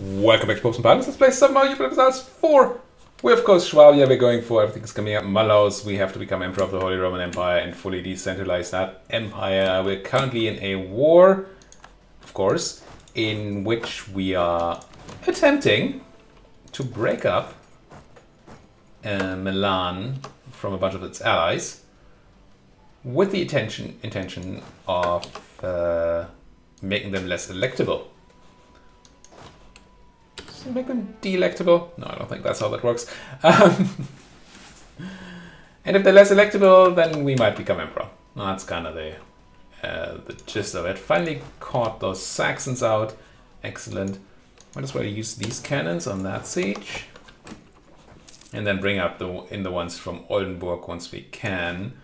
Welcome back to Popes and Pilots. Let's play some more Europa Universalis 4. We of course Swabia, we're going for everything's coming up. Mulhouse, we have to become Emperor of the Holy Roman Empire and fully decentralize that empire. We're currently in a war, of course, in which we are attempting to break up Milan from a bunch of its allies with the intention of making them less electable. Make them delectable? No, I don't think that's how that works. And if they're less electable, then we might become emperor. No, that's kind of the gist of it. Finally caught those Saxons out. Excellent. Might as well use these cannons on that siege. And then bring up the ones from Oldenburg once we can.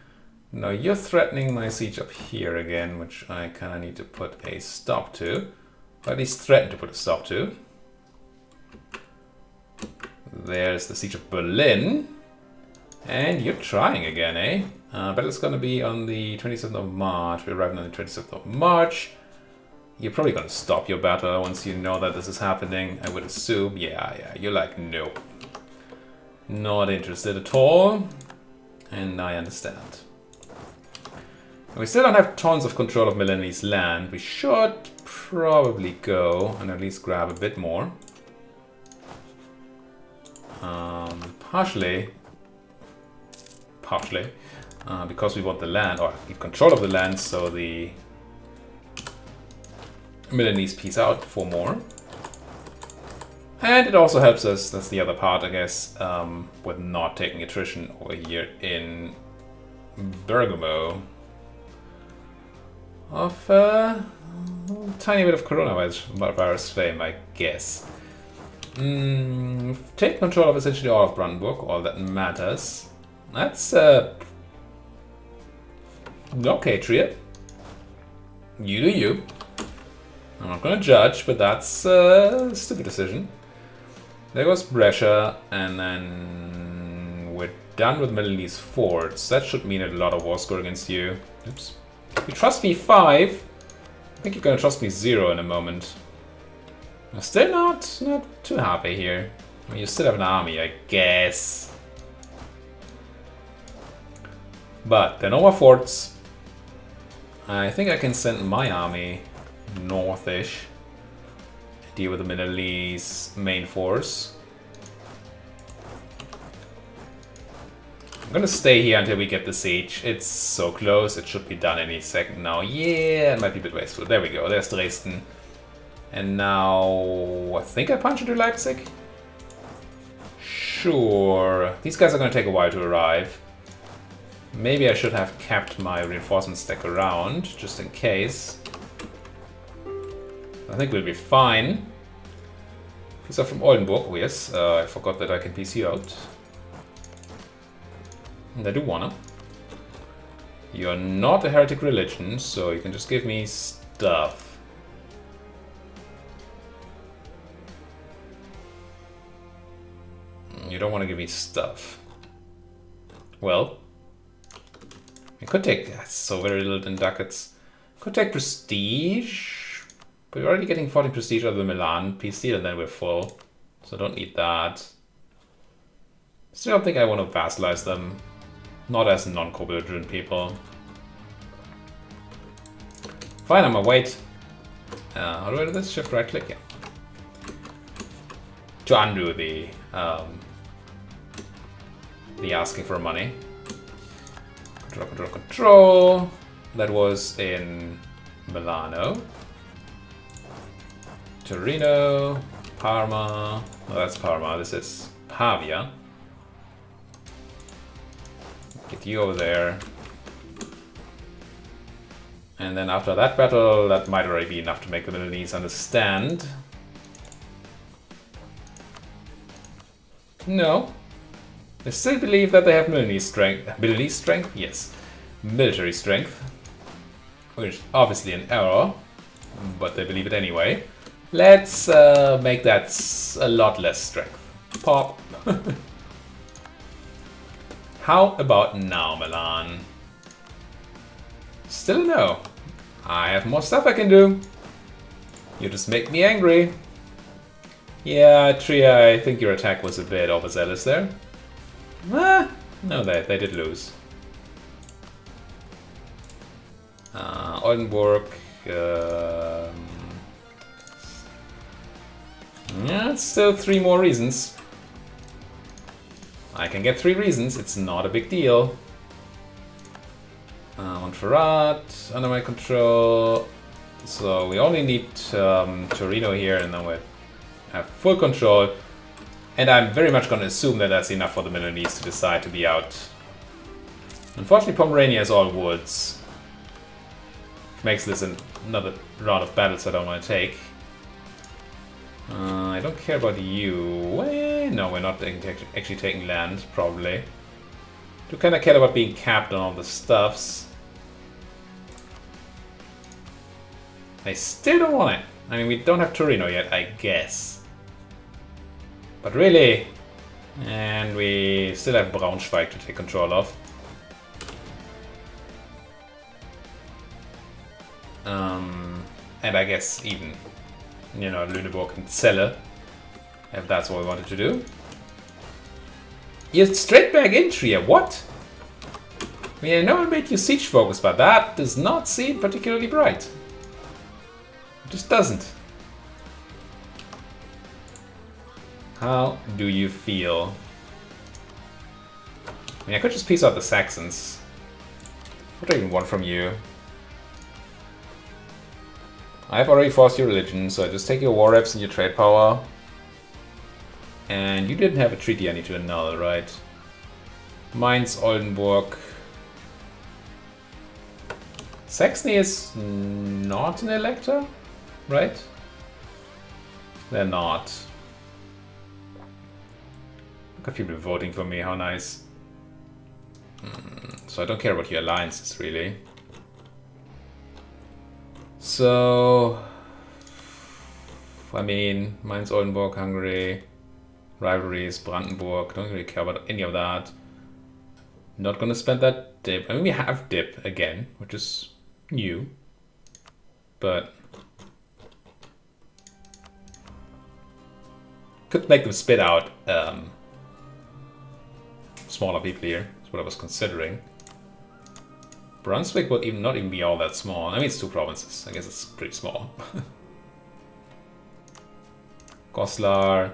Now you're threatening my siege up here again, which I kind of need to put a stop to. Or at least threaten to put a stop to. There's the siege of Berlin. And you're trying again, eh? But it's going to be on the 27th of March. We're arriving on the 27th of March. You're probably going to stop your battle once you know that this is happening, I would assume. Yeah, you're like, nope. Not interested at all. And I understand. We still don't have tons of control of Milanese land. We should probably go and at least grab a bit more. Partially, because we want the land, or need control of the land, so the Milanese piece out for more. And it also helps us, that's the other part, I guess, with not taking attrition over here in Bergamo. Of a tiny bit of coronavirus fame, I guess. Take control of essentially all of Brandenburg, all that matters. That's okay, Trier. You do you. I'm not gonna judge, but that's a stupid decision. There goes Brescia, and then we're done with Milanese forts. That should mean a lot of war score against you. Oops. You trust me 5. I think you're gonna trust me 0 in a moment. I'm still not too happy here. I mean, you still have an army, I guess. But there are no more forts. I think I can send my army northish. Deal with the Milanese main force. I'm gonna stay here until we get the siege. It's so close, it should be done any second now. Yeah, it might be a bit wasteful. There we go, there's Dresden. And now, I think I punch into Leipzig? Sure. These guys are going to take a while to arrive. Maybe I should have kept my reinforcement stack around, just in case. I think we'll be fine. These are from Oldenburg. Oh yes, I forgot that I can PC out. And I do wanna. You're not a heretic religion, so you can just give me stuff. You don't want to give me stuff. Well, we could take so very little in ducats. Could take prestige, but we're already getting 40 prestige out of the Milan piece deal, and then we're full, so don't need that. Still don't think I want to vassalize them, not as non-co-belligerent people. Fine, I'm gonna wait. How do I do this? Shift right click, yeah. To undo the asking for money. Control. That was in Milano. Torino. Parma. No, that's Parma. This is Pavia. Get you over there. And then after that battle, that might already be enough to make the Milanese understand. No. They still believe that they have Milanese strength. Milanese strength? Yes. Military strength. Which is obviously an error, but they believe it anyway. Let's make that a lot less strength. Pop. How about now, Milan? Still no. I have more stuff I can do. You just make me angry. Yeah, Trier, I think your attack was a bit overzealous there. Ah, no, they did lose. Oldenburg. Yeah, it's still 3 more reasons. I can get 3 reasons, it's not a big deal. Montferrat under my control. So we only need Torino here, and then we have full control. And I'm very much going to assume that that's enough for the Milanese to decide to be out. Unfortunately, Pomerania is all woods. Makes this another round of battles I don't want to take. I don't care about you. Well, no, we're not actually taking land, probably. Do kind of care about being capped on all the stuffs. I still don't want it. I mean, we don't have Torino yet, I guess. But really... And we still have Braunschweig to take control of. And I guess even, you know, Lüneburg and Celle, if that's what we wanted to do. You're straight back in Trier, what? I mean, I know I made you siege focus, but that does not seem particularly bright. It just doesn't. How do you feel? I mean, I could just piece out the Saxons. What do I even want from you? I've already forced your religion, so I just take your war reps and your trade power. And you didn't have a treaty I need to annul, right? Mainz, Oldenburg. Saxony is not an elector, right? They're not. Look at people voting for me, how nice. So I don't care about your alliances, really. So, I mean, Mainz, Oldenburg, Hungary, rivalries, Brandenburg, don't really care about any of that. Not gonna spend that dip. I mean, we have dip again, which is new, but could make them spit out smaller people here. That's what I was considering. Brunswick will not even be all that small. I mean, it's 2 provinces. I guess it's pretty small. Goslar.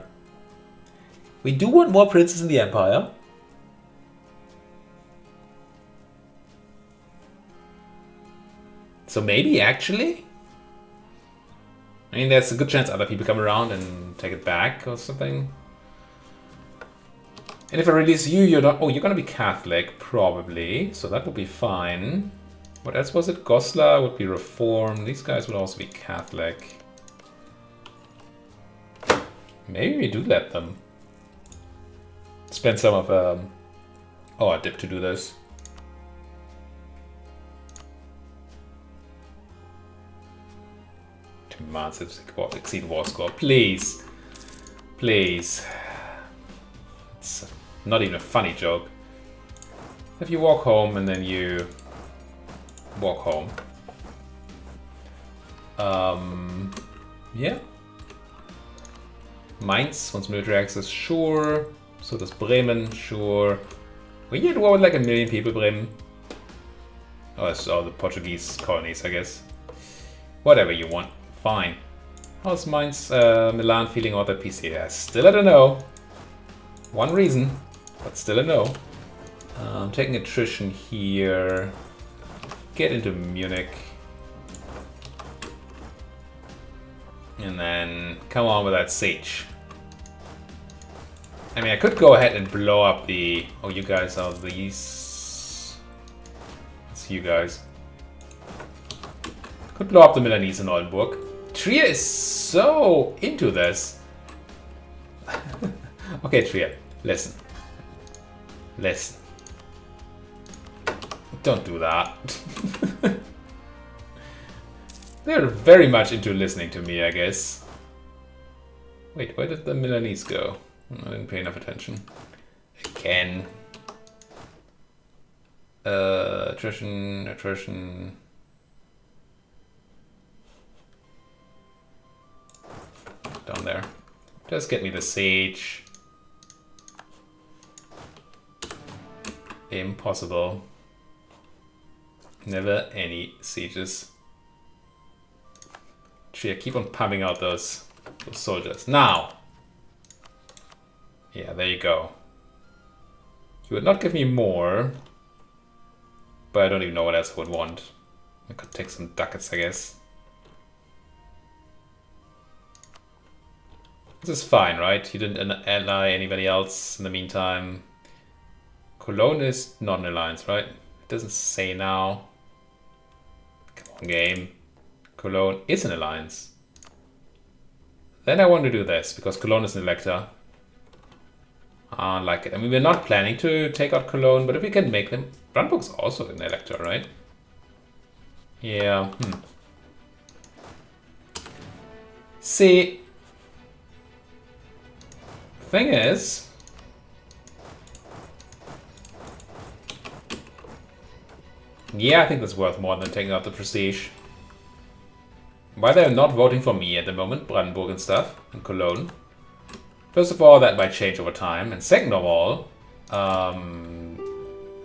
We do want more princes in the Empire. So maybe, actually? I mean, there's a good chance other people come around and take it back or something. And if I release you, you're not... Oh, you're gonna be Catholic, probably. So that would be fine. What else was it? Goslar would be Reformed. These guys would also be Catholic. Maybe we do let them. Spend some of our dip to do this. Demands exceed war score. Please. Please. It's not even a funny joke. If you walk home and then you walk home. Yeah. Mainz wants military access, sure. So does Bremen, sure. We get war with like 1 million people, Bremen. Oh, it's all the Portuguese colonies, I guess. Whatever you want, fine. How's Mainz, Milan feeling about that peace here? Still I don't know. One reason, but still a no. I'm taking attrition here. Get into Munich. And then come on with that siege. I mean, I could go ahead and blow up the... Oh, you guys are these... It's you guys. Could blow up the Milanese in Oldenburg. Trier is so into this. Okay, Trier, listen. Listen. Don't do that. They're very much into listening to me, I guess. Wait, where did the Milanese go? I didn't pay enough attention. Again. Attrition. Down there. Just get me the siege. Impossible. Never any sieges. Actually, I keep on pumping out those soldiers. Now! Yeah, there you go. You would not give me more. But I don't even know what else I would want. I could take some ducats, I guess. This is fine, right? You didn't ally anybody else in the meantime. Cologne is not an alliance, right? It doesn't say now. Come on, game. Cologne is an alliance. Then I want to do this, because Cologne is an elector. I like it. I mean, we're not planning to take out Cologne, but if we can make them... Brandenburg's also an elector, right? Yeah. See... Thing is... Yeah, I think that's worth more than taking out the prestige. Why they're not voting for me at the moment, Brandenburg and stuff, and Cologne. First of all, that might change over time. And second of all,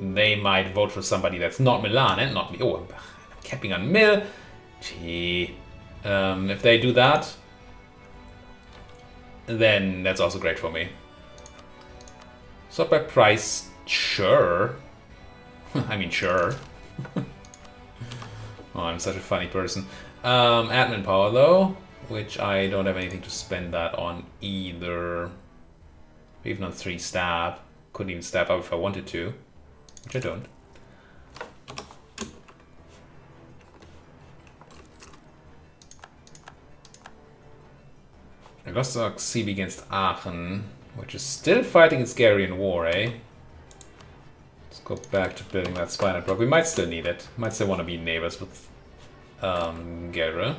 they might vote for somebody that's not Milan and not me. Oh, I'm capping on Mill. Gee. If they do that, then that's also great for me. Sort by price, sure. I mean, sure. Oh, I'm such a funny person. Admin power, though, which I don't have anything to spend that on either. Even on 3 stab. Couldn't even stab up if I wanted to, which I don't. I lost our Siege against Aachen, which is still fighting its Garian war, eh? Let's go back to building that spinal block. We might still need it. Might still want to be neighbors with Gera.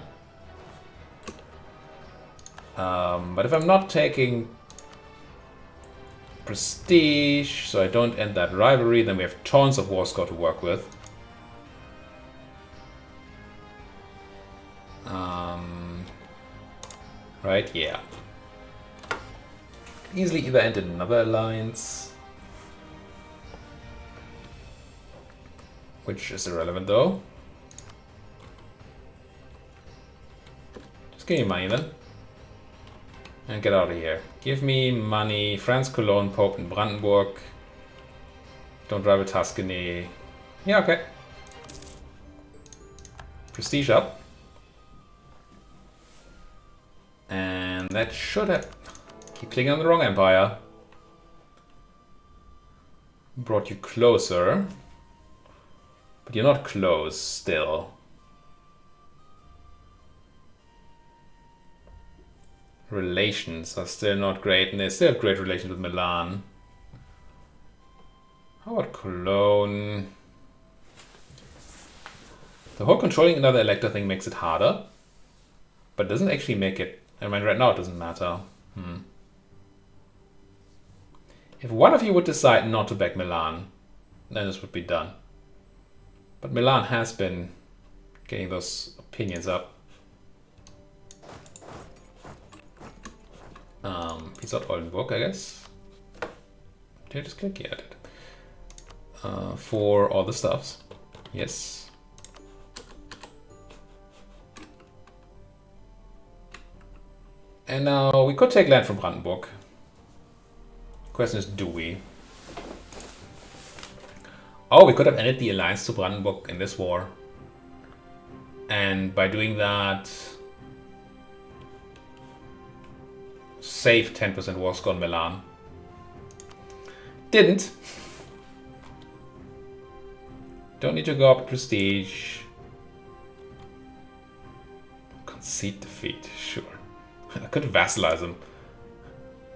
But if I'm not taking prestige, so I don't end that rivalry, then we have tons of war score to work with. Right, yeah. Easily either end in another alliance, which is irrelevant though. Just give me money then. And get out of here. Give me money. France, Cologne, Pope, and Brandenburg. Don't drive a Tuscany. Yeah, okay. Prestige up. And that should have... Keep clicking on the wrong empire. Brought you closer. But you're not close still. Relations are still not great, and they still have great relations with Milan. How about Cologne? The whole controlling another elector thing makes it harder, but doesn't actually make it... I mean, right now it doesn't matter. If one of you would decide not to back Milan, then this would be done. But Milan has been getting those opinions up. Peace out Oldenburg, I guess. Did I just click? Yeah, I did. For all the stuffs. Yes. And now we could take land from Brandenburg. Question is, do we? Oh, we could have ended the alliance to Brandenburg in this war. And by doing that, save 10% war score on Milan. Didn't. Don't need to go up prestige. Concede defeat, sure. I could vassalize them.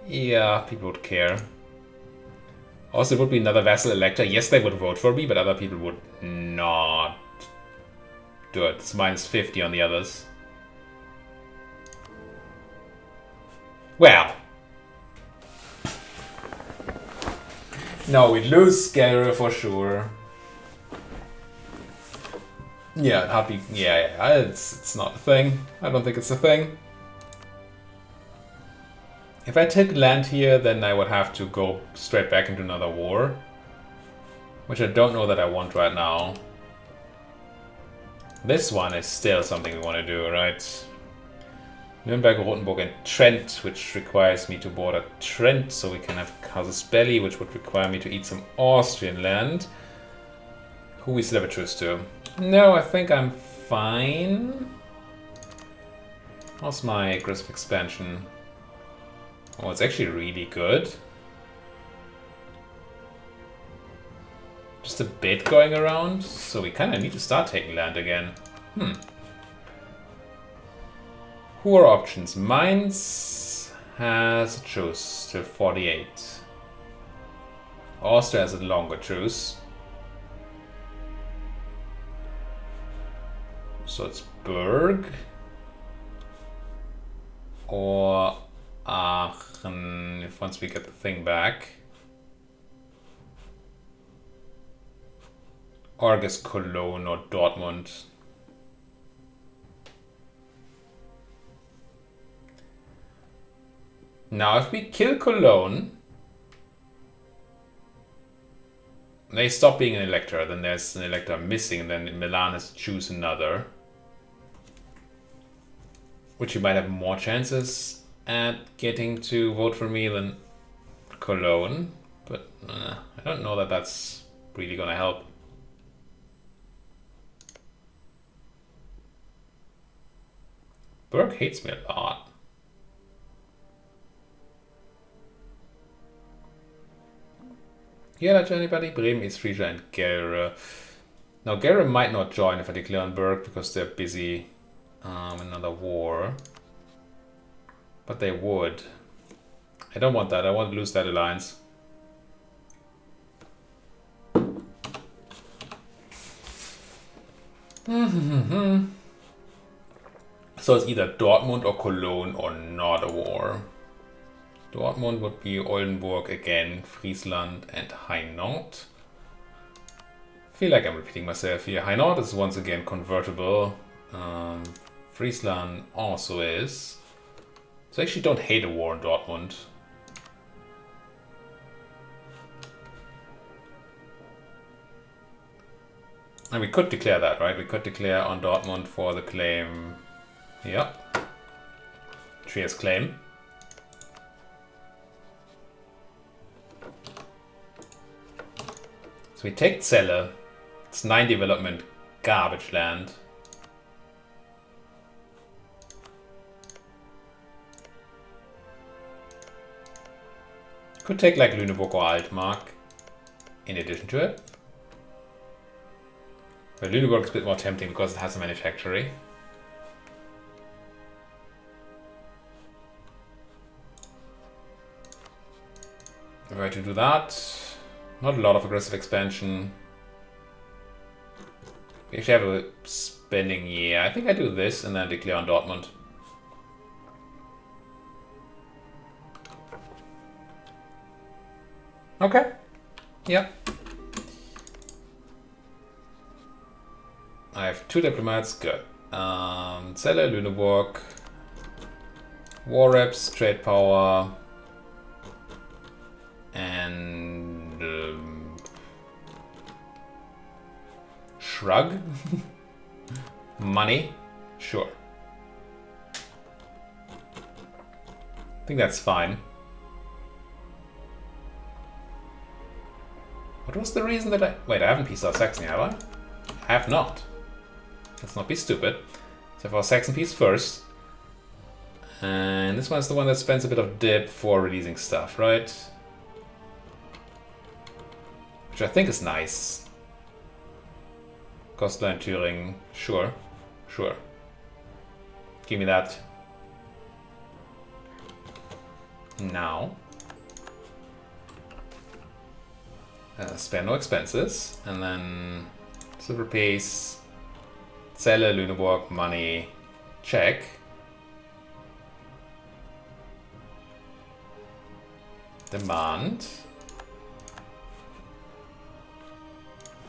Yeah, people would care. Also, it would be another vassal elector. Yes, they would vote for me, but other people would not do it. It's minus 50 on the others. Well. No, we'd lose Gera for sure. Yeah, happy. Yeah, it's not a thing. I don't think it's a thing. If I took land here, then I would have to go straight back into another war. Which I don't know that I want right now. This one is still something we want to do, right? Nuremberg, Rothenburg, and Trent, which requires me to border Trent, so we can have Casus Belli, which would require me to eat some Austrian land. Who we still have a truce to. No, I think I'm fine. How's my aggressive expansion? Oh, it's actually really good. Just a bit going around, so we kind of need to start taking land again. Who are options? Mainz has a truce till 48. Austria has a longer truce. So it's Berg or Aachen, if once we get the thing back. Or I guess Cologne or Dortmund. Now if we kill Cologne, they stop being an elector, then there's an elector missing, and then Milan has to choose another. Which you might have more chances at getting to vote for me than Cologne. But I don't know that that's really gonna help. Berg hates me a lot. Yeah, not anybody? Bremen, East Frisia, and Gera. Now, Gera might not join if I declare on Berg because they're busy another war. But they would. I don't want that. I want to lose that alliance. So it's either Dortmund or Cologne or not a war. Dortmund would be Oldenburg again, Friesland, and Hainaut. I feel like I'm repeating myself here. Hainaut is once again convertible. Friesland also is. So I actually don't hate a war in Dortmund. And we could declare that, right? We could declare on Dortmund for the claim. Yep. Trias claim. So we take Celle. It's 9 development garbage land. Could take like Lüneburg or Altmark in addition to it. But Lüneburg is a bit more tempting because it has a manufactory. If I were to do that, not a lot of aggressive expansion. We actually have a spending year. I think I do this and then declare on Dortmund. Okay. Yeah. I have 2 diplomats. Good. Celle, Lüneburg. War reps, trade power. And shrug. Money. Sure. I think that's fine. What was the reason that I... Wait, I haven't peaced out Saxony, have I? I have not. Let's not be stupid. So for Saxon peace first. And this one's the one that spends a bit of dip for releasing stuff, right? Which I think is nice. Coastline Thüringen. Sure. Sure. Give me that. Now. Spare no expenses. And then silver piece. Celle, Lüneburg, money. Check. Demand.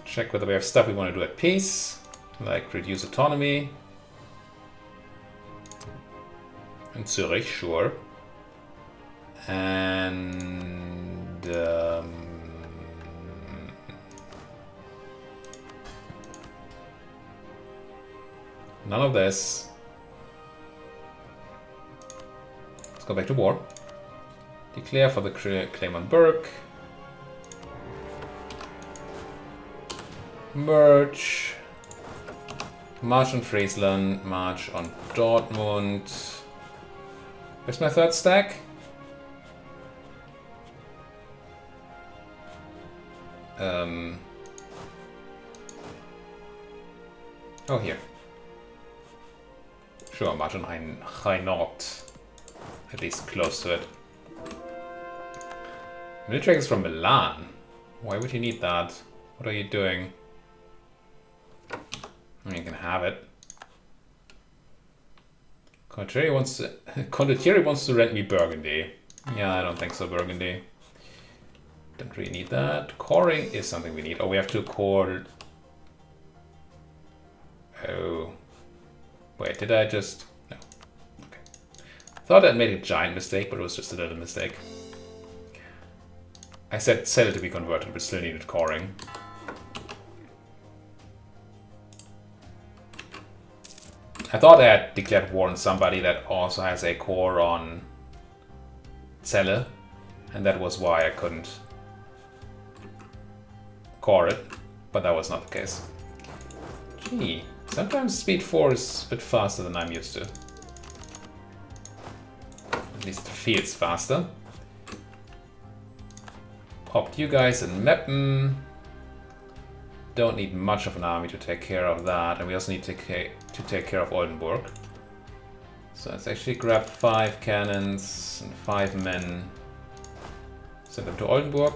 Check whether we have stuff we want to do at peace. Like reduce autonomy. In Zurich, sure. And none of this. Let's go back to war. Declare for the claim on Berg. Merge. March on Friesland. March on Dortmund. Where's my third stack? Oh, here. Sure, march on High North. At least close to it. Military is from Milan. Why would you need that? What are you doing? You can have it. Condottieri wants to rent me Burgundy. Yeah, I don't think so, Burgundy. Don't really need that. Coring is something we need. Oh, we have to core. Oh. Wait, did I just... No. Okay. Thought I'd made a giant mistake, but it was just a little mistake. I said sell it to be converted, but still needed coring. I thought I had declared war on somebody that also has a core on Celle, and that was why I couldn't core it, but that was not the case. Gee, sometimes speed 4 is a bit faster than I'm used to. At least it feels faster. Popped you guys in Meppen. Don't need much of an army to take care of that, and we also need to take care of Oldenburg. So let's actually grab 5 cannons and 5 men. Send them to Oldenburg.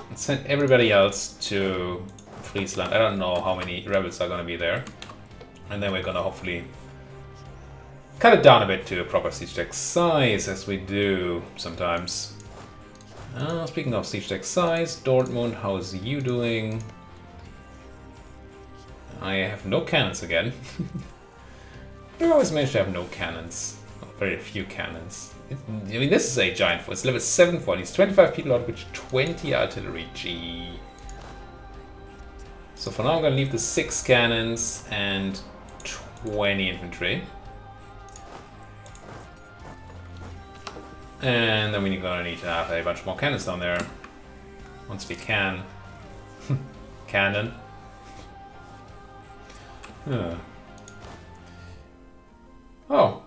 And send everybody else to Friesland. I don't know how many rebels are going to be there. And then we're going to hopefully cut it down a bit to a proper siege deck size, as we do sometimes. Speaking of siege deck size, Dortmund, how's you doing? I have no cannons again. I always manage to have no cannons. Very few cannons. I mean, this is a giant force. It's level 7 for it. It's 25 people out of which 20 artillery. Gee. So for now I'm going to leave the 6 cannons and 20 infantry. And then we're going to need to have a bunch more cannons down there. Once we can. Cannon. Oh.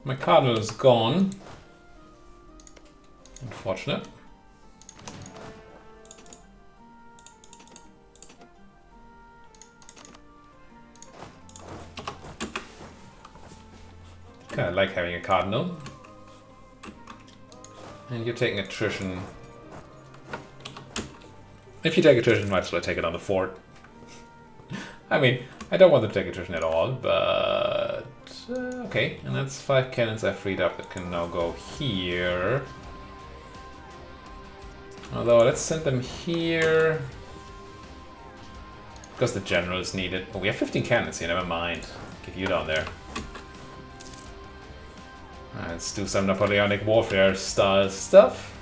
My cardinal is gone. Unfortunate. Kinda like having a cardinal. And you're taking attrition. If you take attrition, you might as well take it on the fort. I mean, I don't want to take attrition at all, but... okay, and that's 5 cannons I freed up that can now go here. Although, let's send them here. Because the general is needed. Oh, we have 15 cannons here, never mind. Get you down there. Let's do some Napoleonic warfare style stuff.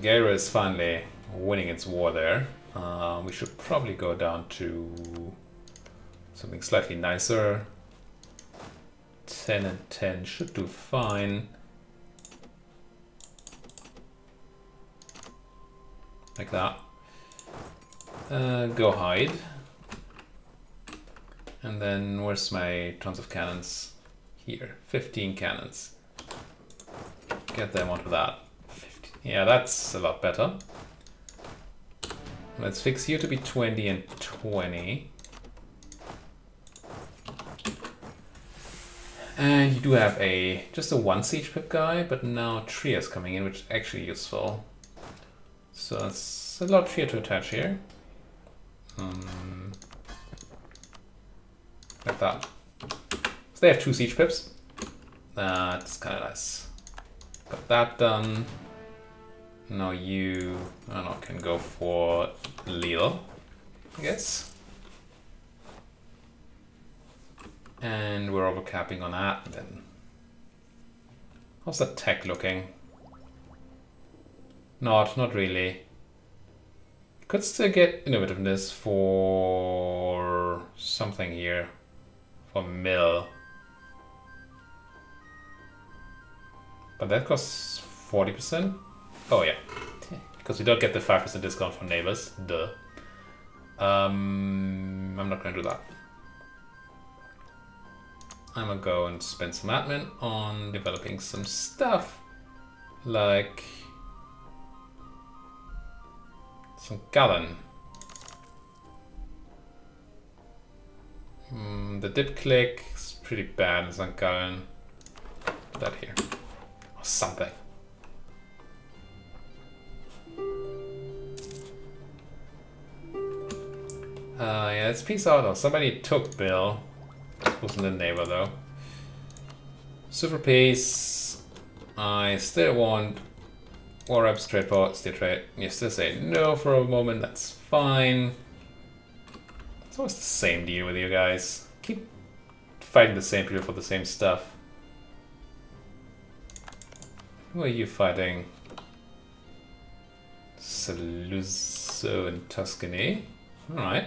Gera is finally winning its war there. We should probably go down to something slightly nicer. 10 and 10 should do fine. Like that. Go hide. And then where's my tons of cannons? Here, 15 cannons. Get them onto that. 15. Yeah, that's a lot better. Let's fix you to be 20 and 20. And you do have just a 1 siege pip guy, but now Trier is coming in, which is actually useful. So it's a lot Trier to attach here. Like that. So they have 2 siege pips. That's kind of nice. Got that done. Now you, I don't know, can go for Lille, I guess. And we're overcapping on that then. How's that tech looking? Not really. Could still get innovativeness for something here. For mill. But that costs 40%? Oh yeah. Because we don't get the 5% discount for neighbors. Duh. I'm not gonna do that. I'm gonna go and spend some admin on developing some stuff. Like some gallon. The dip click is pretty bad in St. Gallen. Put that here. Or something. Yeah, let's peace out. Oh, somebody took Bill. Wasn't a neighbor though. Super peace. I still want war reps, trade power, still trade. You still say no for a moment, that's fine. It's always the same deal with you guys. Keep fighting the same people for the same stuff. Who are you fighting? Saluzzo and Tuscany. Alright.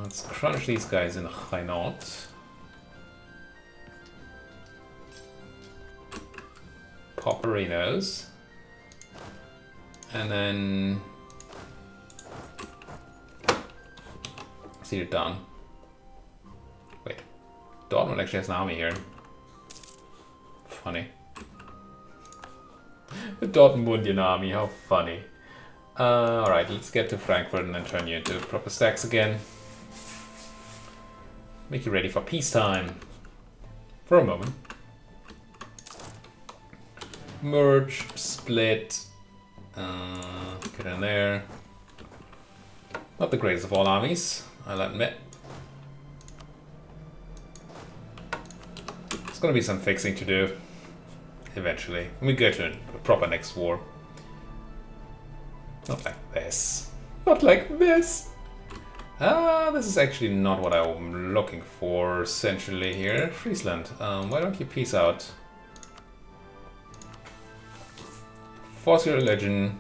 Let's crunch these guys in Hainaut. Popperinos. And then see you're done. Wait. Dortmund actually has an army here. Funny. The Dortmundian army, how funny. Alright, let's get to Frankfurt and then turn you into proper stacks again. Make you ready for peacetime. For a moment. Merge, split. Get in there. Not the greatest of all armies, I'll admit. There's gonna be some fixing to do. Eventually. When we go to a proper next war. Not like this. Not like this! This is actually not what I'm looking for essentially here. Friesland, why don't you peace out? Force your religion.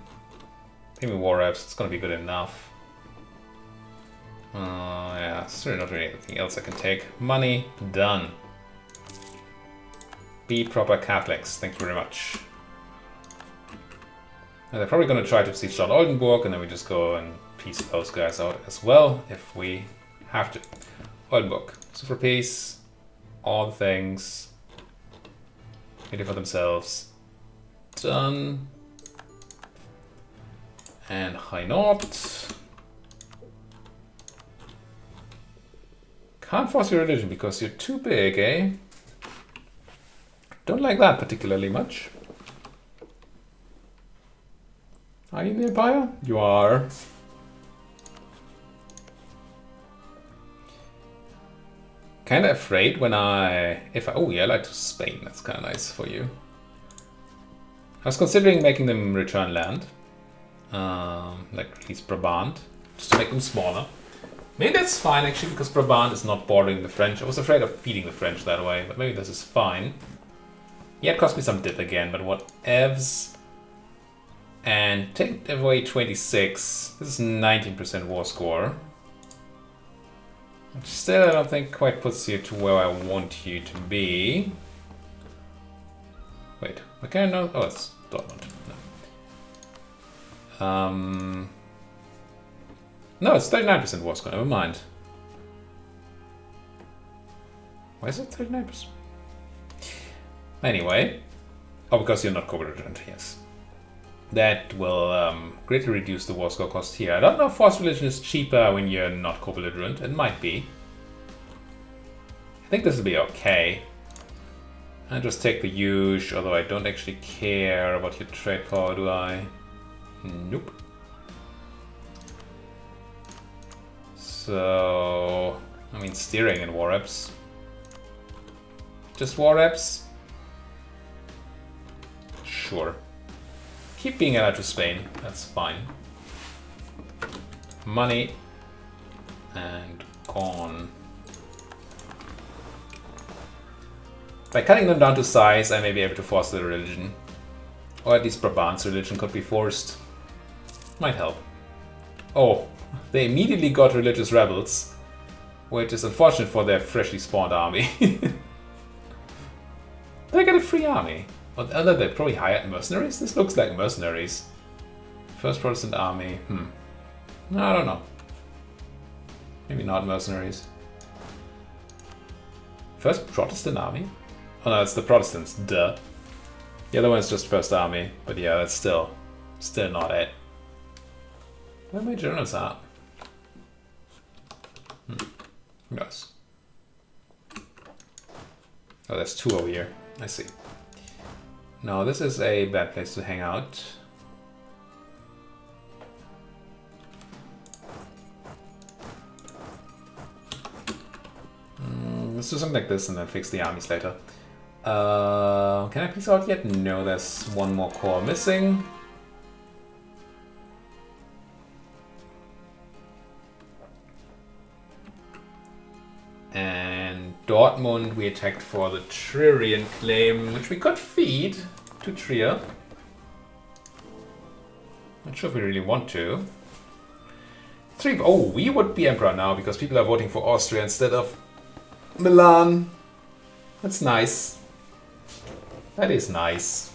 Pay me war reps, it's gonna be good enough. Yeah, certainly not really anything else I can take. Money, done. Be proper Catholics, thank you very much. And they're probably going to try to siege down Oldenburg, and then we just go and peace those guys out as well, if we have to. Oldenburg, super peace, all the things, waiting for themselves, done. And Hainaut. Can't force your religion because you're too big, eh? Don't like that particularly much. Are you in the Empire? You are. Kinda afraid when oh yeah, I like to Spain, that's kinda nice for you. I was considering making them return land. Like at least Brabant, just to make them smaller. Maybe that's fine actually, because Brabant is not bordering the French. I was afraid of feeding the French that way, but maybe this is fine. Yeah, it cost me some dip again, but whatevs. And take away 26. This is 19% war score. Which still I don't think quite puts you to where I want you to be. Wait, what can I know? Oh, it's Dortmund. No. No, it's 39% war score, never mind. Why is it 39%? Anyway. Oh, because you're not co-belligerent, yes. That will greatly reduce the war score cost here. I don't know if force religion is cheaper when you're not co-belligerent. It might be. I think this will be okay. I just take the huge, although I don't actually care about your trade power, do I? Nope. So, I mean steering and war reps. Just war reps? Sure. Keep being allied to Spain, that's fine. Money and gone. By cutting them down to size, I may be able to force the religion. Or at least Brabant's religion could be forced. Might help. Oh, they immediately got religious rebels, which is unfortunate for their freshly spawned army. But I got a free army. But other they probably hired mercenaries? This looks like mercenaries. First Protestant army. I don't know. Maybe not mercenaries. First Protestant army? Oh no, it's the Protestants. Duh. The other one is just First Army. But yeah, that's still not it. Where are my journals at? Who knows? Oh, there's 2 over here. I see. No, this is a bad place to hang out. Let's do something like this and then fix the armies later. Can I peace out yet? No, there's 1 more core missing. And Dortmund we attacked for the Tririan claim, which we could feed to Trier. Not sure if we really want to. Oh, we would be emperor now because people are voting for Austria instead of Milan. That's nice. That is nice.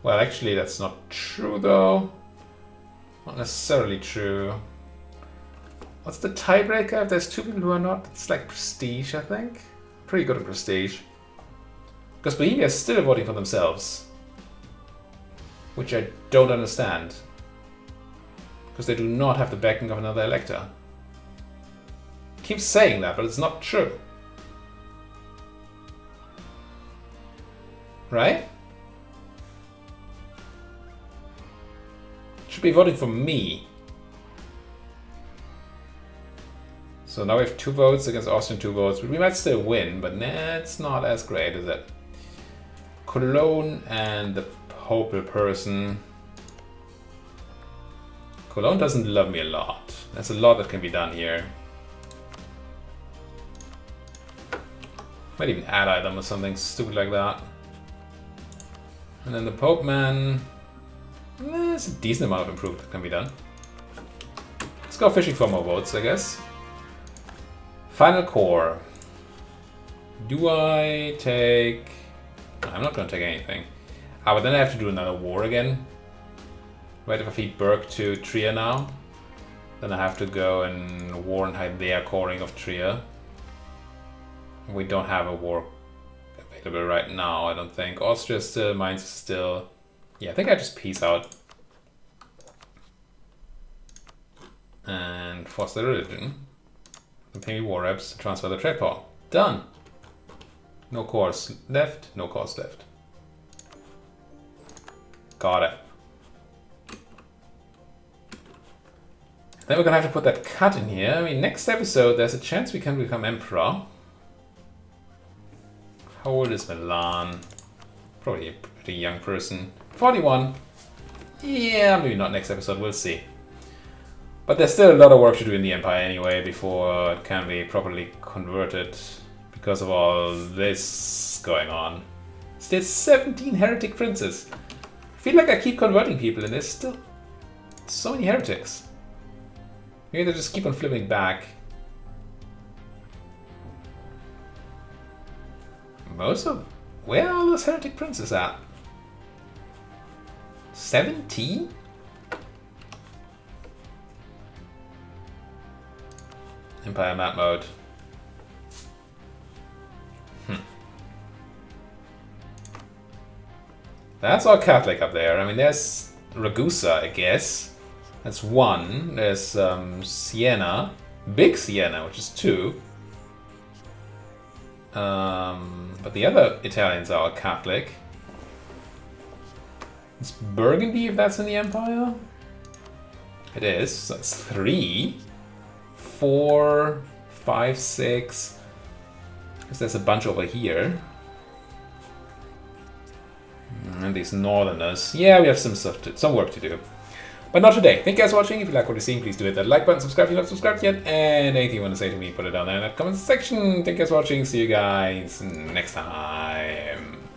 Well, actually, that's not true, though. Not necessarily true. What's the tiebreaker if there's 2 people who are not? It's like prestige, I think. Pretty good at prestige. Because Bohemia is still voting for themselves. Which I don't understand. Because they do not have the backing of another elector. Keep saying that, but it's not true. Right? Should be voting for me. So now we have 2 votes against Austria, 2 votes. We might still win, but nah, it's not as great, is it? Cologne and the Popal person. Cologne doesn't love me a lot. There's a lot that can be done here. Might even ally them or something stupid like that. And then the Pope man. There's a decent amount of improvement that can be done. Let's go fishing for more votes, I guess. Final core. Do I take... I'm not going to take anything. Ah, but then I have to do another war again. Wait, if I feed Berg to Trier now, then I have to go and war and hide their coring of Trier. We don't have a war available right now, I don't think. Austria still, Mainz is still... Yeah, I think I just peace out. And force the religion. And pay me war reps, transfer the trade power. Done! No cores left, no cores left. Got it. Then we're gonna have to put that cut in here. I mean, next episode there's a chance we can become emperor. How old is Milan? Probably a pretty young person. 41. Yeah, maybe not next episode, we'll see. But there's still a lot of work to do in the empire anyway before it can be properly converted because of all this going on. Still 17 heretic princes. I feel like I keep converting people and there's still so many heretics. Maybe they just keep on flipping back. Where are all those heretic princes at? 17? Empire map mode. That's all Catholic up there. I mean, there's Ragusa, I guess. That's 1. There's Siena. Big Siena, which is 2. But the other Italians are all Catholic. It's Burgundy, if that's in the Empire? It is. So that's 3. 4, 5, 6. Because there's a bunch over here. And these northerners. Yeah, we have some work to do. But not today. Thank you guys for watching. If you like what you're seeing, please do hit that like button, subscribe if you're not subscribed yet, and anything you want to say to me, put it down there in the comment section. Thank you guys for watching. See you guys next time.